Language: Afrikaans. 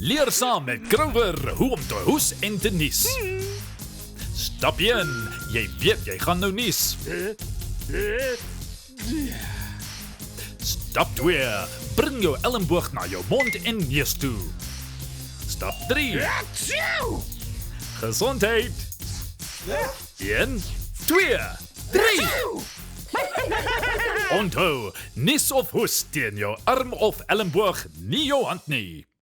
Leer saam met Kroger hoe om te hoes en te nies. Stap 1, jy weet jy gaan nou nies. Stap 2, bring jou elleboog na jou mond en neus toe. Stap 3, gesondheid. 1, 2, 3. Onthou, nis of hoes teen jou arm of elleboog, nie jou hand nie.